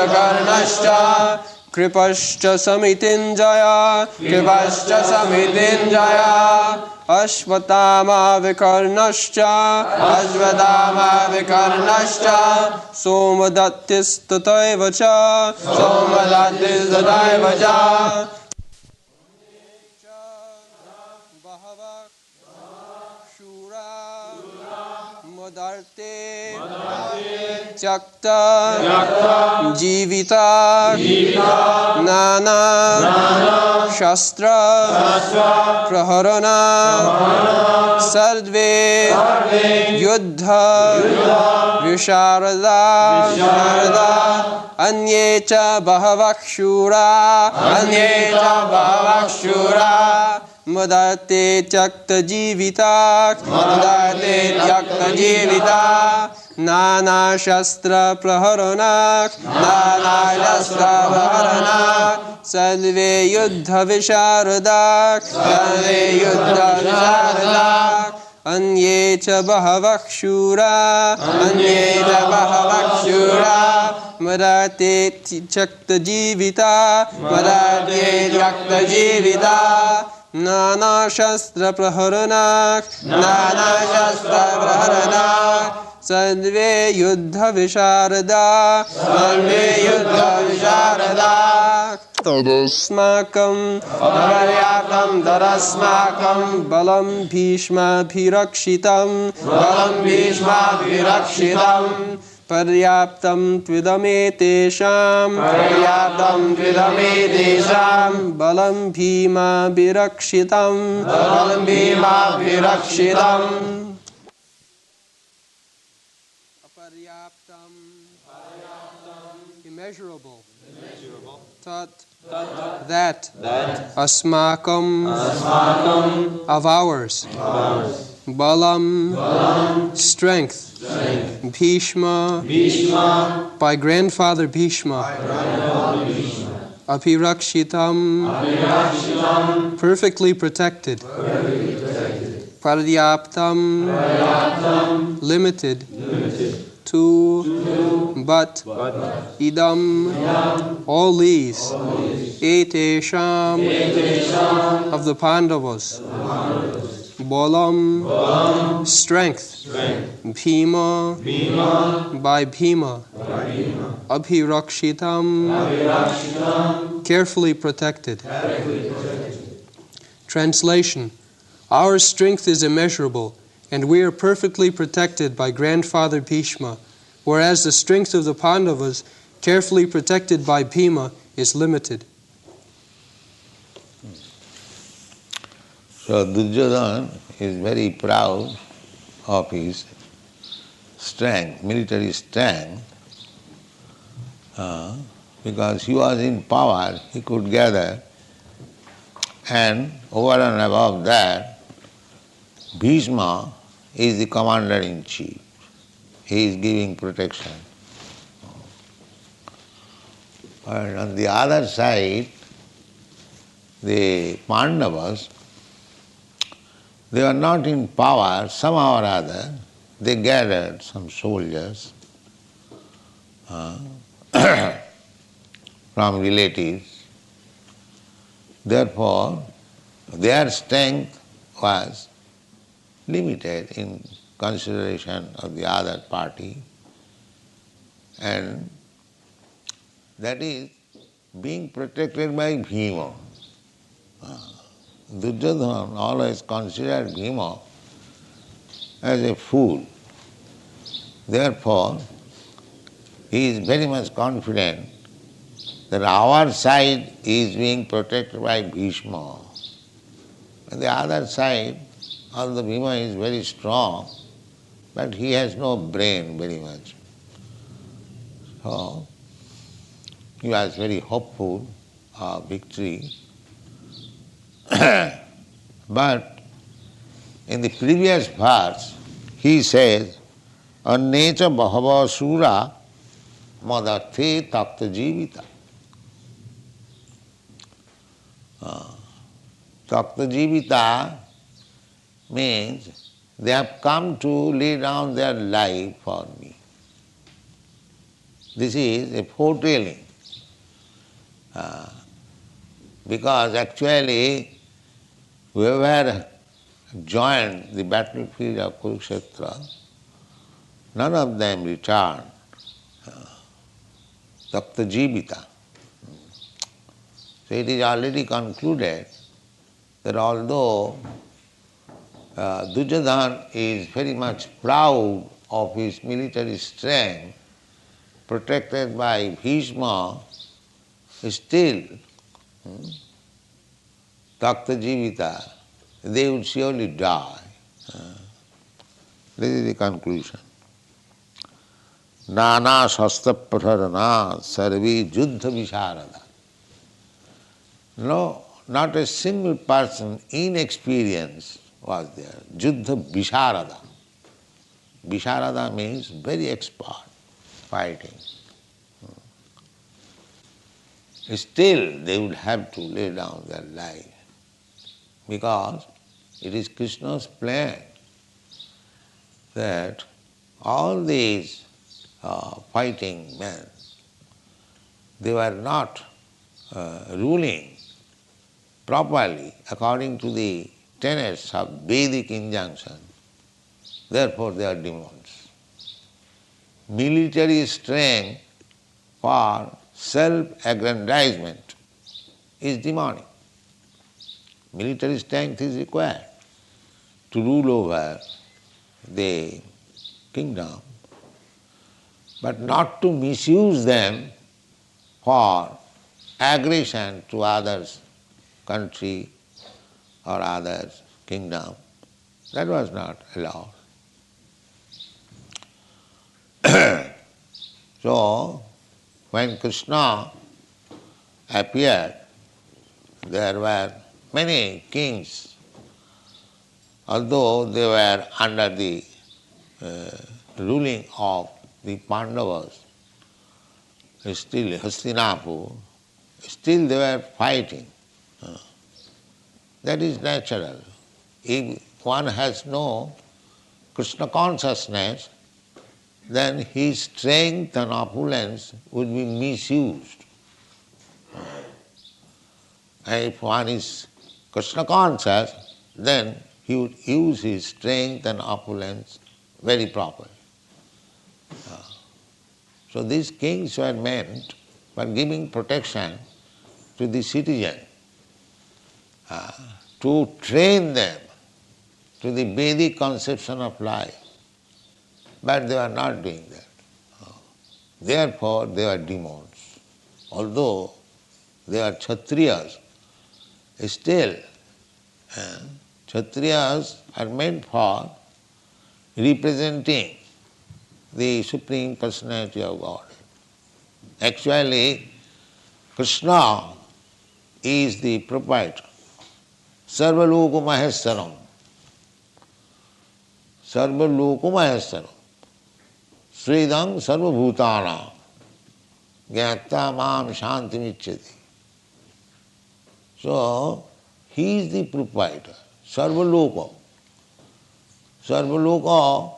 Karṇascha Kripascha Samitinjaya Kripascha Samitinjaya Aśvatthāmā Vikarṇascha Aśvatthāmā Vikarṇascha Somadattistataivacha Somadattistataivacha Bahava Shura Madarte Tyakta Jivita Nana Shastra Praharana Sarve Yuddha Visharada Anyecha Bhavakshura Anyecha Bhavakshura Madate Tyakta Jivita Madate Tyakta Jivita Nana Shastra Praharana Nana Shastra Praharana Sarve Yuddha Visharada Sarve Yuddha Visharada Anyecha Bhavakshura Anyecha Bhavakshura Madate Tyakta Jivita Madate Tyakta Jivita Nana Shastra Praharana Nana Shastra Praharana Sarve Yuddha Visharada Sarve Yuddha Visharada Tadasmakam Paryaptam Tarasmakam Balam Bhīṣma Bhirakshitam Balam Bhīṣma Bhirakshitam Paryaptam Tvidamete-sham Paryaptam Tvidamete-sham Balam Bhīma Bhirakshitam Balam Bhīma Bhirakshitam Aparyaptam Immeasurable Tat That Asmakam Of ours Balam Strength Bhīṣma by grandfather Bhīṣma Apirakshitam perfectly protected Paryaptam limited to but idam all these Ete-sham of the Pandavas Balam strength Bhīma by Bhīma Abhirakshitam carefully protected. Translation: Our strength is immeasurable and we are perfectly protected by grandfather Bhīṣma, whereas the strength of the Pandavas, carefully protected by Bhīma, is limited. So Duryodhana is very proud of his strength, military strength, because he was in power, he could gather, and over and above that, Bhīṣma is the commander-in-chief. He is giving protection. But on the other side, the Pandavas, they were not in power, somehow or other, they gathered some soldiers from relatives. Therefore, their strength was limited in consideration of the other party, and that is being protected by Bhīma. Duryodhana always considered Bhīma as a fool. Therefore, he is very much confident that our side is being protected by Bhīṣma. And the other side, although Bhīma is very strong, but he has no brain very much. So, he was very hopeful of victory. But in the previous verse, he says, Annecha bahava sura madarthe takta jivita. Takta jivita means they have come to lay down their life for me. This is a foretelling. Because actually, whoever joined the battlefield of Kurukṣetra, none of them returned Takta Jivita. So it is already concluded that although Duryodhana is very much proud of his military strength, protected by Bhīṣma, still Takta Jivita, they would surely die. This is the conclusion. Nana shastra praharana sarvi juddha visharada. No, not a single person inexperienced was there. Juddha visharada. Visharada means very expert fighting. Still they would have to lay down their life because it is Krishna's plan that all these fighting men, they were not ruling properly according to the tenets of Vedic injunction. Therefore they are demons. Military strength for self-aggrandizement is demonic. Military strength is required to rule over the kingdom, but not to misuse them for aggression to others' country or others' kingdom. That was not allowed. So, when Krishna appeared, there were many kings, although they were under the ruling of the Pandavas, still Hastinapur, still they were fighting. That is natural. If one has no Krishna consciousness, then his strength and opulence would be misused. And if one is Krishna conscious, then he would use his strength and opulence very properly. So these kings were meant for giving protection to the citizen, to train them to the Vedic conception of life. But they were not doing that. Therefore they were demons. Although they are Kshatriyas, still Kshatriyas are meant for representing the Supreme Personality of God. Actually, Krishna is the proprietor. Sarvaloka Maheswaram. Sarvaloka Maheswaram. Sridam Sarvabhutana. Gyata Mam Shantimicchati. So, he is the proprietor. Sarvaloka. Sarvaloka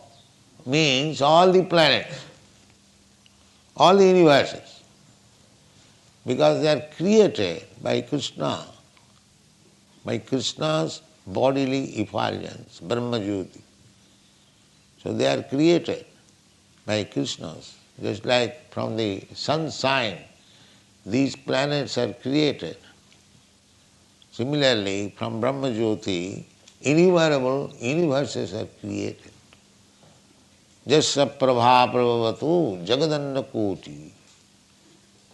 means all the planets, all the universes, because they are created by Krishna, by Krishna's bodily effulgence, Brahma-jyoti. So they are created by Krishna's, just like from the sunshine, these planets are created. Similarly, from Brahma-jyoti, innumerable universes are created. Jasya prabha prabhavatu jagadanda koti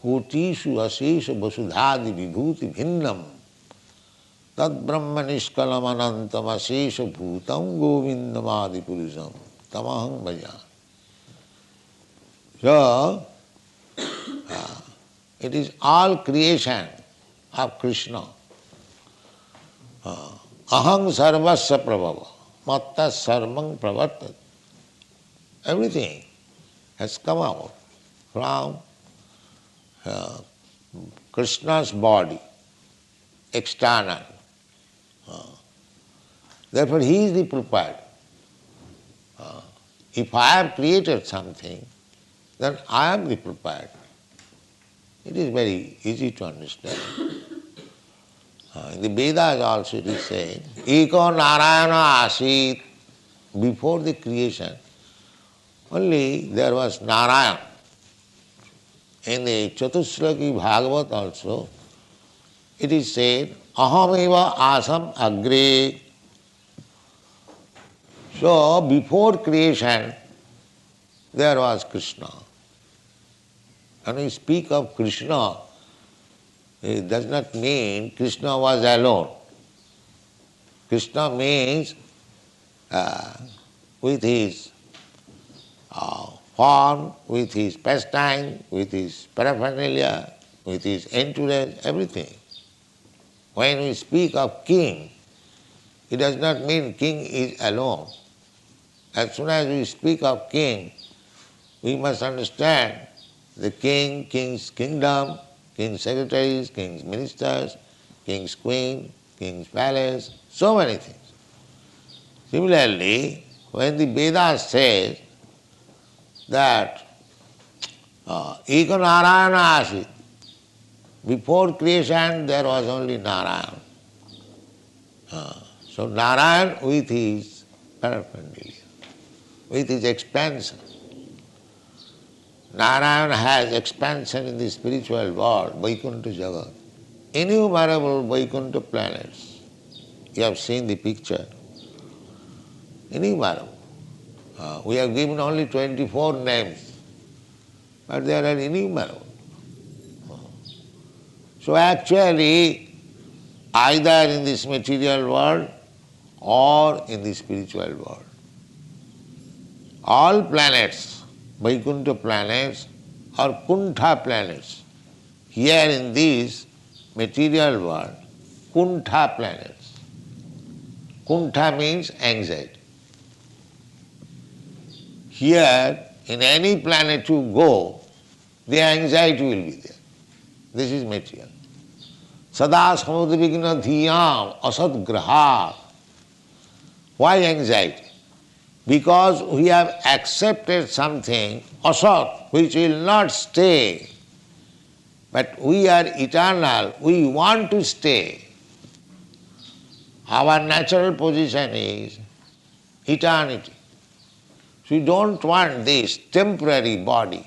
kotishu asesha vasudhadi vibhuti bhinnam tad brahma nishkalam anantam asesha bhutam govindamadi purusam tamaham bhajan. So, it is all creation of Krishna. Aham sarvasya prabhava matta sarvang pravartat. Everything has come out from Krishna's body, external. Therefore, he is the proprietor. If I have created something, then I am the proprietor. It is very easy to understand. In the Vedas also it is said, Eko Narayana Asit. Before the creation, only there was Narayan. In the Chatusloki Bhagavad also, it is said, Ahameva Asam Agre. So, before creation, there was Krishna. When we speak of Krishna, it does not mean Krishna was alone. Krishna means with his form, with his pastime, with his paraphernalia, with his entourage, everything. When we speak of king, it does not mean king is alone. As soon as we speak of king, we must understand the king, king's kingdom, king's secretaries, king's ministers, king's queen, king's palace, so many things. Similarly, when the Vedas says that Eka Narayana Asit, before creation there was only Narayan. So Narayan with his paraphernalia, with his expansion. Narayan has expansion in the spiritual world, Vaikuntha Jagat. Innumerable Vaikuntha planets. You have seen the picture. Innumerable. We have given only 24 names, but there are innumerable. So actually, either in this material world or in the spiritual world, all planets, Vaikuntha planets or Kuntha planets, here in this material world, Kuntha planets. Kuntha means anxiety. Here, in any planet you go, the anxiety will be there. This is material. Sada samudvigna dhiyam asad graha. Why anxiety? Because we have accepted something, asat, which will not stay. But we are eternal, we want to stay. Our natural position is eternity. So we don't want this temporary body.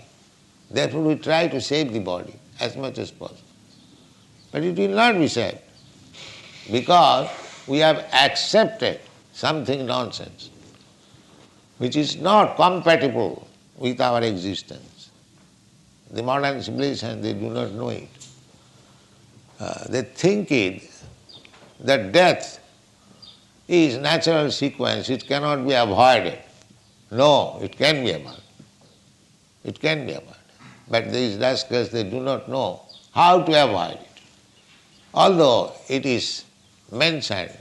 Therefore we try to save the body as much as possible. But it will not be saved because we have accepted something nonsense which is not compatible with our existence. The modern civilization, they do not know it. They think it that death is natural sequence, it cannot be avoided. No, it can be avoided. It can be avoided. But these rascals, they do not know how to avoid it. Although it is mentioned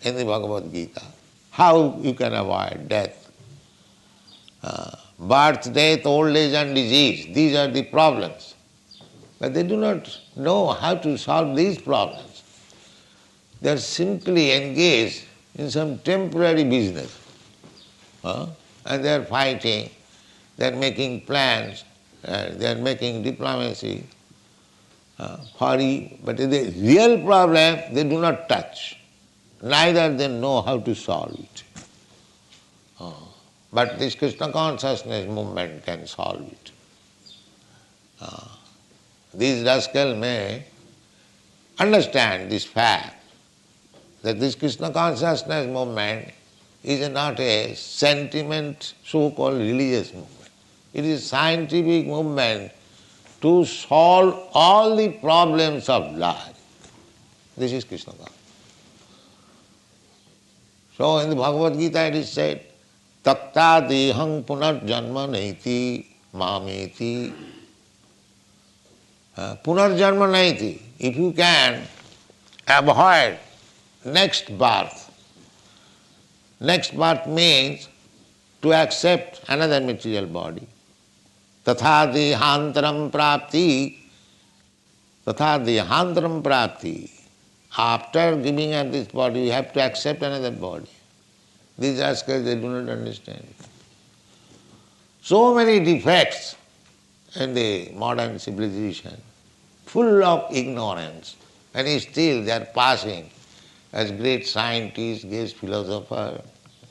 in the Bhagavad Gītā, how you can avoid death. Birth, death, old age and disease, these are the problems. But they do not know how to solve these problems. They are simply engaged in some temporary business. And they are fighting, they are making plans, they are making diplomacy, but the real problem they do not touch. Neither they know how to solve it. But this Krishna consciousness movement can solve it. These rascals may understand this fact that this Krishna consciousness movement is not a sentiment, so-called religious movement. It is a scientific movement to solve all the problems of life. This is Krishna consciousness. So in the Bhagavad Gītā it is said, Takta dehang punarjanma naiti mameti. Punarjanma naiti. If you can avoid next birth means to accept another material body. Tatha dehantaram prapti. After giving up this body, you have to accept another body. These rascals, they do not understand it. So many defects in the modern civilization, full of ignorance, and still they are passing as great scientists, great philosophers,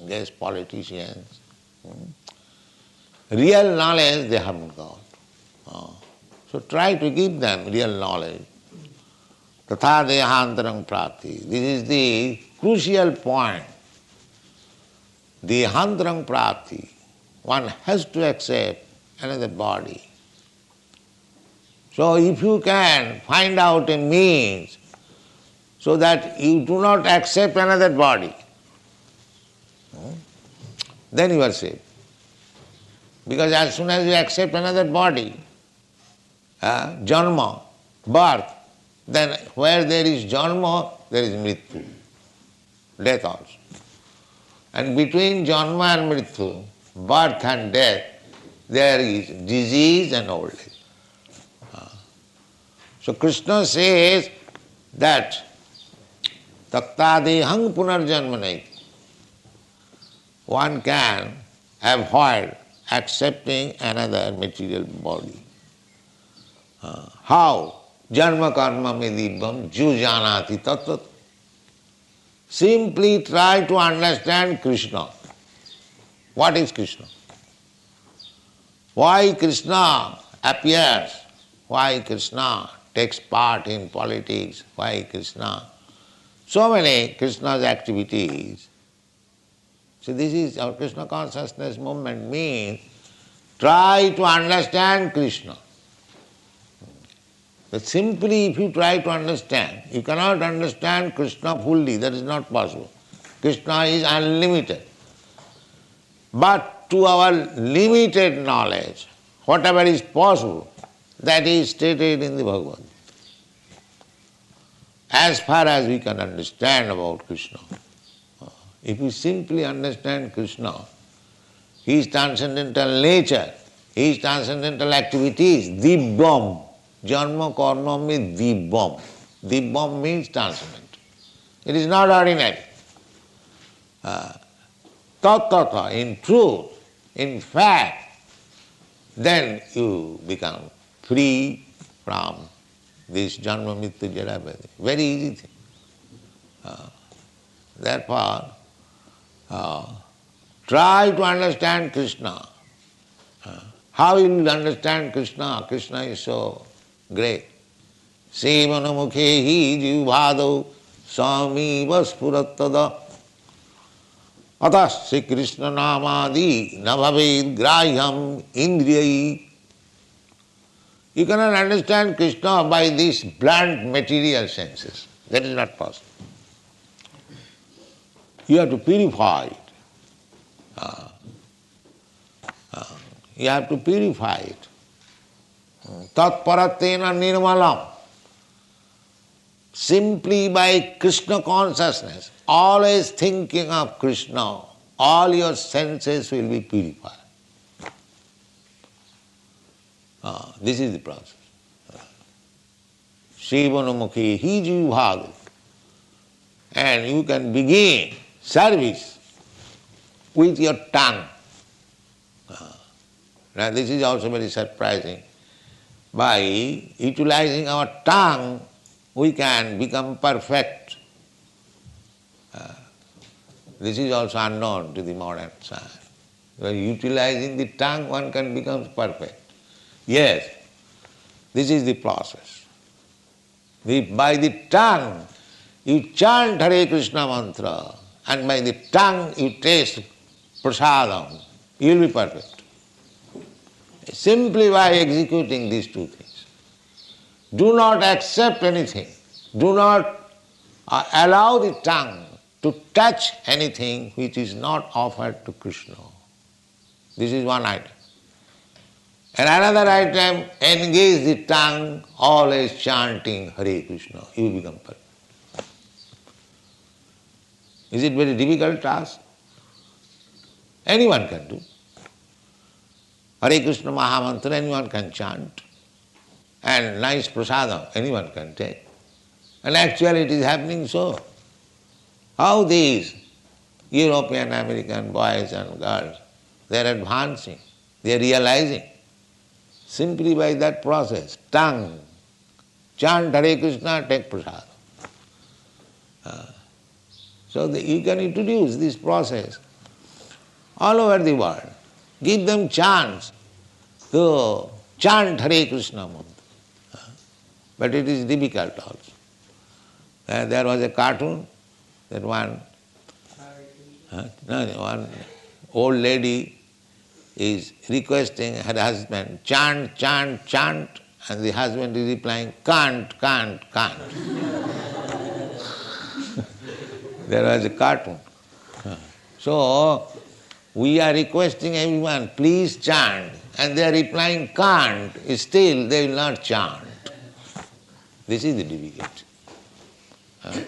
great politicians. Real knowledge they haven't got. So try to give them real knowledge. Tatha dehantarang prapti. This is the crucial point. Dehantarang prapti. One has to accept another body. So if you can find out a means so that you do not accept another body, then you are safe. Because as soon as you accept another body, janma, birth, then where there is janma, there is mrityu, death also. And between janma and mrityu, birth and death, there is disease and old age. So Krishna says that taktadehang punarjanmanai. One can avoid accepting another material body. How? Janma karma me dibbam ju janati tattvat. Simply try to understand Krishna. What is Krishna? Why Krishna appears? Why Krishna takes part in politics? Why Krishna? So many Krishna's activities. So this is our Krishna consciousness movement means try to understand Krishna. But simply if you try to understand, you cannot understand Krishna fully, that is not possible. Krishna is unlimited. But to our limited knowledge, whatever is possible, that is stated in the Bhagavad Gītā. As far as we can understand about Krishna, if we simply understand Krishna, His transcendental nature, His transcendental activities, dibbam, janma karma me dibbam. Dibbam means transcendental. It is not ordinary. Tattva, in truth, in fact, then you become free from this janma mrityu jara vyadhi. Very easy thing. Therefore, try to understand Krishna. How you will understand Krishna? Krishna is so great. Sevana mukhehi jivvādau samiva spurattada atasya Krishna namadi nabhaved grahyam indriyai. You cannot understand Krishna by these blunt material senses. That is not possible. You have to purify it. You have to purify it. Tat paratena nirmalam. Simply by Krishna consciousness, always thinking of Krishna, all your senses will be purified. This is the process. Shivanamukhi hi jivvādau. And you can begin service with your tongue. Now this is also very surprising. By utilizing our tongue, we can become perfect. This is also unknown to the modern science. By utilizing the tongue, one can become perfect. Yes, this is the process. By the tongue, you chant Hare Krishna mantra, and by the tongue you taste prasadam, you will be perfect. Simply by executing these two things. Do not accept anything. Do not allow the tongue to touch anything which is not offered to Krishna. This is one item. And another item, engage the tongue always chanting Hare Krishna. You will become perfect. Is it very difficult task? Anyone can do. Hare Krishna Mahamantra anyone can chant. And nice prasadam anyone can take. And actually it is happening so. How these European, American boys and girls, they are advancing, they are realizing. simply by that process, tongue. Chant Hare Krishna, take prasad. So you can introduce this process all over the world. Give them chance to chant Hare Krishna mantra. But it is difficult also. There was a cartoon that one old lady is requesting her husband, chant, chant, chant, and the husband is replying, can't, can't, can't. There was a cartoon. So, we are requesting everyone, please chant, and they are replying, can't. Still, they will not chant. This is the difficulty.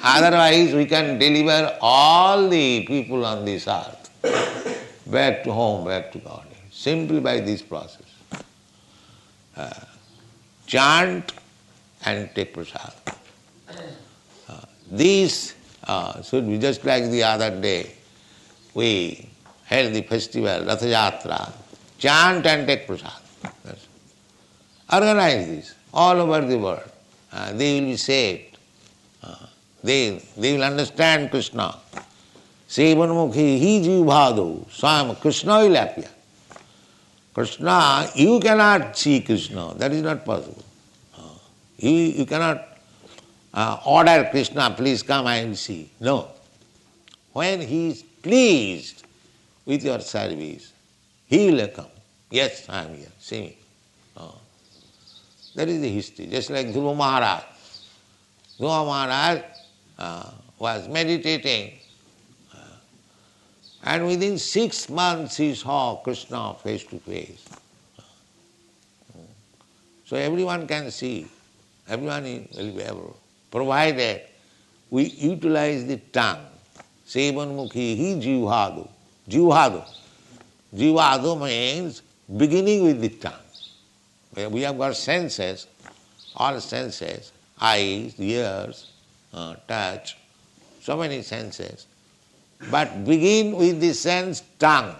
Otherwise, we can deliver all the people on this earth back to home, back to God, simply by this process. Chant and take prasad. These should be just like the other day. We held the festival, Ratha Yatra. Chant and take prasad. Organize this all over the world. They will be saved. They will understand Krishna. Sevanmukhi hi jivbhado, swam, Krishna will appear. Krishna, you cannot see Krishna, that is not possible. You cannot order Krishna, please come, I will see. No. When he is pleased with your service, he will come. Yes, I am here, see me. That is the history. Just like Dhruva Maharaj. Dhruva Maharaj was meditating, and within 6 months he saw Krishna face to face. So everyone can see, everyone will be able, provided we utilize the tongue. Sevanmukhi hi jivhadu. Jivhadu. Jivhadu means beginning with the tongue. We have got senses, all senses, eyes, ears, touch, so many senses. But begin with the sense tongue.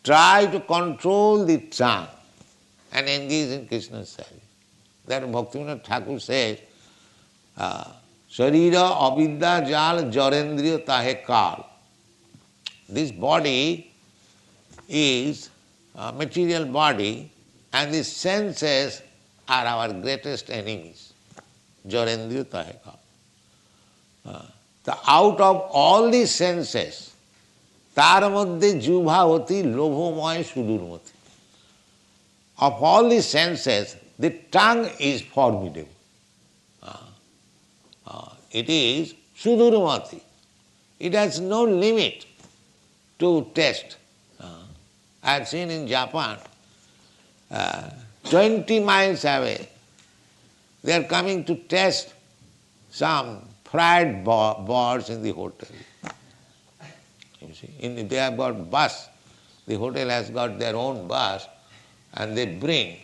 Try to control the tongue and engage in Krishna's service. That Bhaktivedanta Thakur says, Sharira avidya jal jarendriya tahe kal. This body is a material body, and the senses are our greatest enemies. Jarendriya tahe kal. Out of all the senses, tar madhye jubha hoti lobhomoy sudurmati. Of all the senses, the tongue is formidable. It is sudurmati. It has no limit to taste. I have seen in Japan, 20 miles away, they are coming to test some fried birds in the hotel. You see, they have got bus. The hotel has got their own bus, and they bring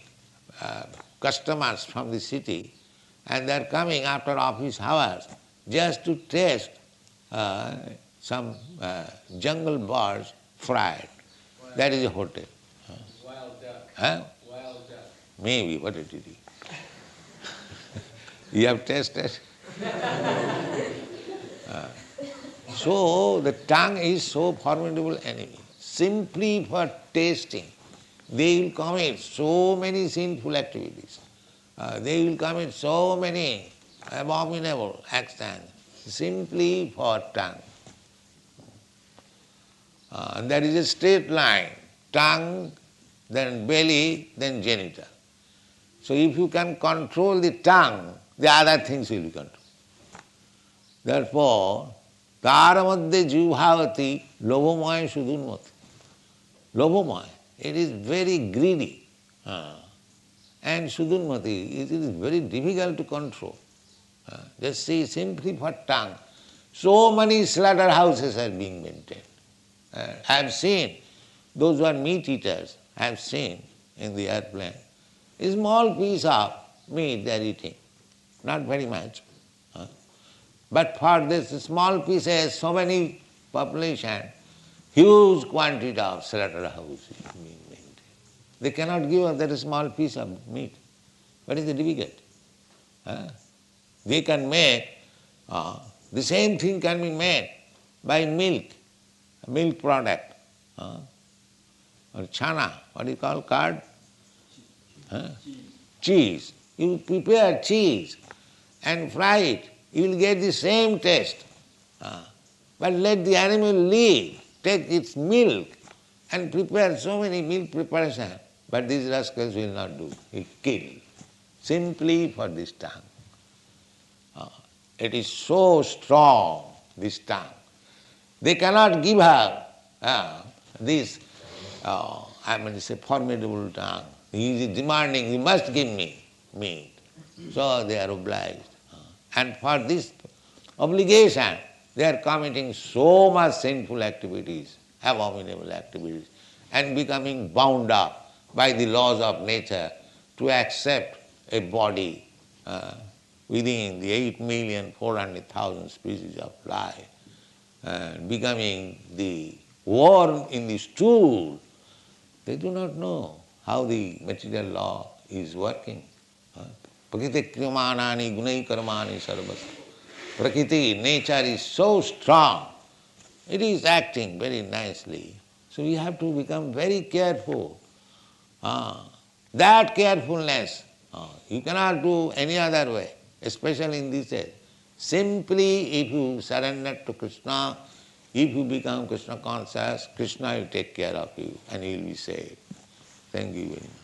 customers from the city, and they are coming after office hours just to taste some jungle birds fried. That is a hotel. Wild duck. Huh? Wild duck. Maybe, what it is. You have tasted? So the tongue is so formidable enemy. Simply for tasting, they will commit so many sinful activities. They will commit so many abominable acts simply for tongue. And that is a straight line. Tongue, then belly, then genital. So if you can control the tongue, the other things will be controlled. Therefore, tara madhye jivhavati lobhomoy sudurmati. Lobhomoy, it is very greedy. And sudurmati, it is very difficult to control. Just see, simply for tongue. So many slaughterhouses are being maintained. I have seen, those who are meat eaters, I have seen in the airplane, a small piece of meat they are eating, not very much. But for this small pieces, so many population, huge quantity of slaughterhouses being maintained. They cannot give us that small piece of meat. What is the difficult? They can make, the same thing can be made by milk, a milk product, or chana, what do you call curd? Cheese. You prepare cheese and fry it, you will get the same taste. But let the animal live, take its milk and prepare so many milk preparation. But these rascals will not do. He kill simply for this tongue. It is so strong, this tongue. They cannot give her this, it's a formidable tongue. He is demanding, you must give me meat. So they are obliged. And for this obligation, they are committing so much sinful activities, abominable activities, and becoming bound up by the laws of nature to accept a body within the 8,400,000 species of life, becoming the worm in the stool. They do not know how the material law is working. Prakriti kriyamanani gunai karmani sarvas. Prakriti, nature is so strong, it is acting very nicely. So we have to become very careful. That carefulness, you cannot do any other way, especially in this age. Simply if you surrender to Krishna, if you become Krishna conscious, Krishna will take care of you and you will be saved. Thank you very much.